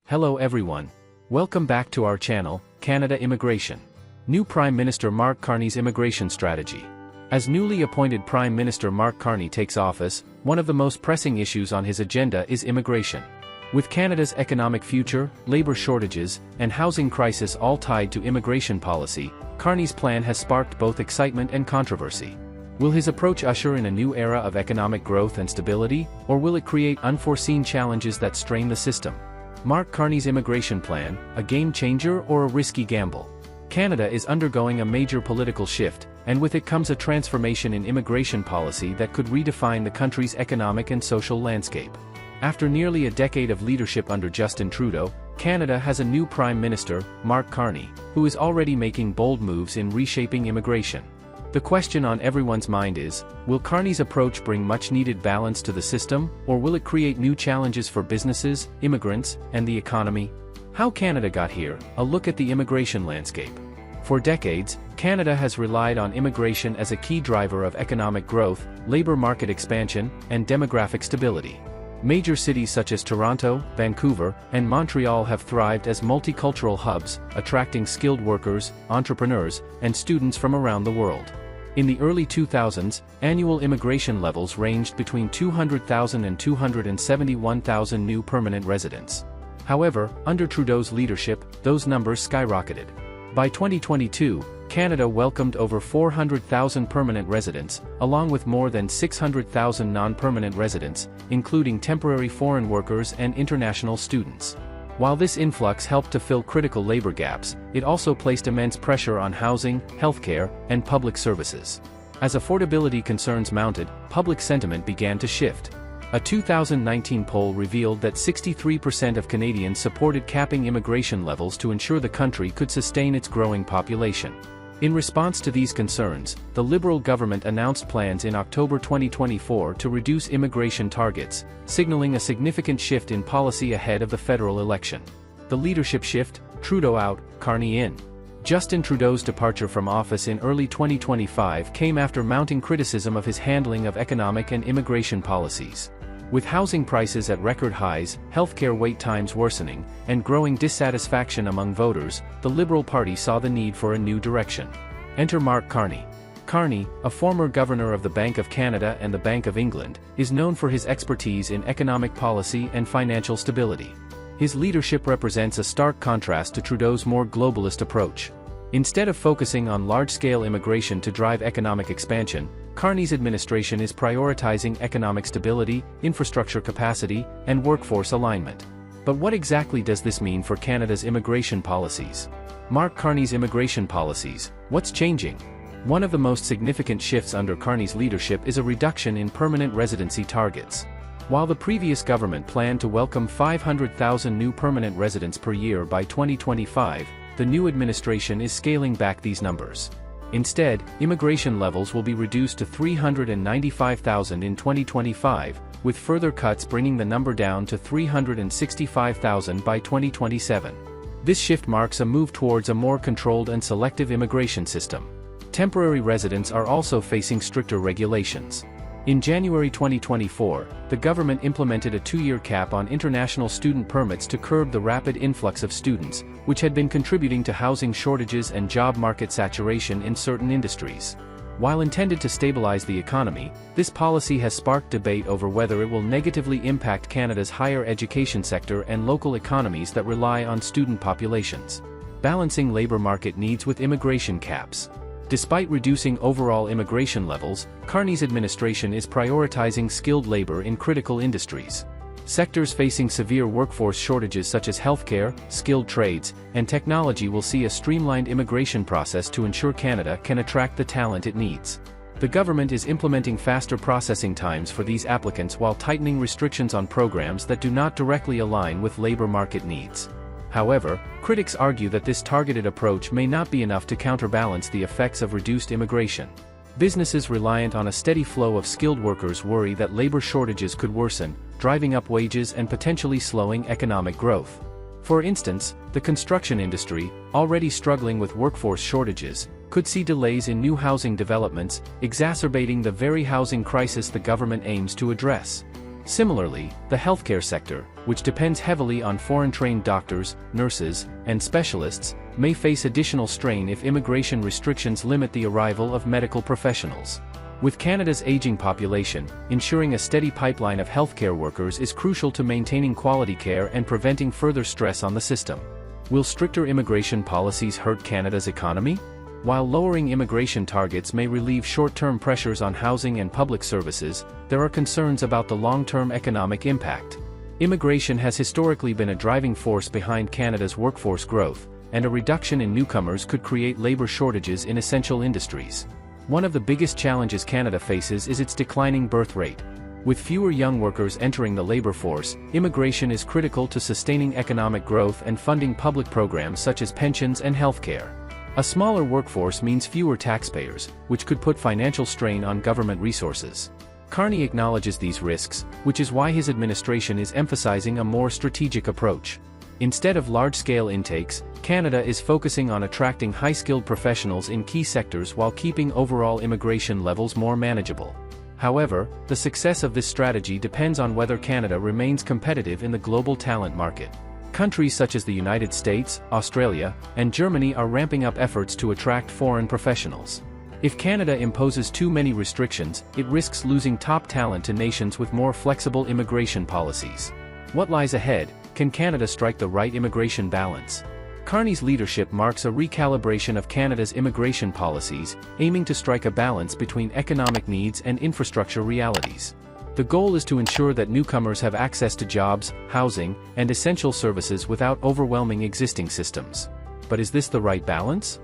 Hello everyone. Welcome back to our channel, Canada Immigration. New Prime Minister Mark Carney's immigration strategy. As newly appointed Prime Minister Mark Carney takes office, one of the most pressing issues on his agenda is immigration. With Canada's economic future, labor shortages, and housing crisis all tied to immigration policy, Carney's plan has sparked both excitement and controversy. Will his approach usher in a new era of economic growth and stability, or will it create unforeseen challenges that strain the system? Mark Carney's immigration plan, a game changer or a risky gamble? Canada is undergoing a major political shift, and with it comes a transformation in immigration policy that could redefine the country's economic and social landscape. After nearly a decade of leadership under Justin Trudeau, Canada has a new Prime Minister, Mark Carney, who is already making bold moves in reshaping immigration. The question on everyone's mind is, will Carney's approach bring much-needed balance to the system, or will it create new challenges for businesses, immigrants, and the economy? How Canada got here, a look at the immigration landscape. For decades, Canada has relied on immigration as a key driver of economic growth, labor market expansion, and demographic stability. Major cities such as Toronto, Vancouver, and Montreal have thrived as multicultural hubs, attracting skilled workers, entrepreneurs, and students from around the world. In the early 2000s, annual immigration levels ranged between 200,000 and 271,000 new permanent residents. However, under Trudeau's leadership, those numbers skyrocketed. By 2022, Canada welcomed over 400,000 permanent residents, along with more than 600,000 non-permanent residents, including temporary foreign workers and international students. While this influx helped to fill critical labor gaps, it also placed immense pressure on housing, healthcare, and public services. As affordability concerns mounted, public sentiment began to shift. A 2019 poll revealed that 63% of Canadians supported capping immigration levels to ensure the country could sustain its growing population. In response to these concerns, the Liberal government announced plans in October 2024 to reduce immigration targets, signaling a significant shift in policy ahead of the federal election. The leadership shift: Trudeau out, Carney in. Justin Trudeau's departure from office in early 2025 came after mounting criticism of his handling of economic and immigration policies. With housing prices at record highs, healthcare wait times worsening, and growing dissatisfaction among voters, the Liberal Party saw the need for a new direction. Enter Mark Carney. Carney, a former governor of the Bank of Canada and the Bank of England, is known for his expertise in economic policy and financial stability. His leadership represents a stark contrast to Trudeau's more globalist approach. Instead of focusing on large-scale immigration to drive economic expansion, Carney's administration is prioritizing economic stability, infrastructure capacity, and workforce alignment. But what exactly does this mean for Canada's immigration policies? Mark Carney's immigration policies: what's changing? One of the most significant shifts under Carney's leadership is a reduction in permanent residency targets. While the previous government planned to welcome 500,000 new permanent residents per year by 2025, the new administration is scaling back these numbers. Instead, immigration levels will be reduced to 395,000 in 2025, with further cuts bringing the number down to 365,000 by 2027. This shift marks a move towards a more controlled and selective immigration system. Temporary residents are also facing stricter regulations. In January 2024, the government implemented a 2-year cap on international student permits to curb the rapid influx of students, which had been contributing to housing shortages and job market saturation in certain industries. While intended to stabilize the economy, this policy has sparked debate over whether it will negatively impact Canada's higher education sector and local economies that rely on student populations. Balancing labor market needs with immigration caps. Despite reducing overall immigration levels, Carney's administration is prioritizing skilled labor in critical industries. Sectors facing severe workforce shortages such as healthcare, skilled trades, and technology will see a streamlined immigration process to ensure Canada can attract the talent it needs. The government is implementing faster processing times for these applicants while tightening restrictions on programs that do not directly align with labor market needs. However, critics argue that this targeted approach may not be enough to counterbalance the effects of reduced immigration. Businesses reliant on a steady flow of skilled workers worry that labor shortages could worsen, driving up wages and potentially slowing economic growth. For instance, the construction industry, already struggling with workforce shortages, could see delays in new housing developments, exacerbating the very housing crisis the government aims to address. Similarly, the healthcare sector, which depends heavily on foreign-trained doctors, nurses, and specialists, may face additional strain if immigration restrictions limit the arrival of medical professionals. With Canada's aging population, ensuring a steady pipeline of healthcare workers is crucial to maintaining quality care and preventing further stress on the system. Will stricter immigration policies hurt Canada's economy? While lowering immigration targets may relieve short-term pressures on housing and public services, there are concerns about the long-term economic impact. Immigration has historically been a driving force behind Canada's workforce growth, and a reduction in newcomers could create labor shortages in essential industries. One of the biggest challenges Canada faces is its declining birth rate. With fewer young workers entering the labor force, immigration is critical to sustaining economic growth and funding public programs such as pensions and healthcare. A smaller workforce means fewer taxpayers, which could put financial strain on government resources. Carney acknowledges these risks, which is why his administration is emphasizing a more strategic approach. Instead of large-scale intakes, Canada is focusing on attracting high-skilled professionals in key sectors while keeping overall immigration levels more manageable. However, the success of this strategy depends on whether Canada remains competitive in the global talent market. Countries such as the United States, Australia, and Germany are ramping up efforts to attract foreign professionals. If Canada imposes too many restrictions, it risks losing top talent to nations with more flexible immigration policies. What lies ahead? Can Canada strike the right immigration balance? Carney's leadership marks a recalibration of Canada's immigration policies, aiming to strike a balance between economic needs and infrastructure realities. The goal is to ensure that newcomers have access to jobs, housing, and essential services without overwhelming existing systems. But is this the right balance?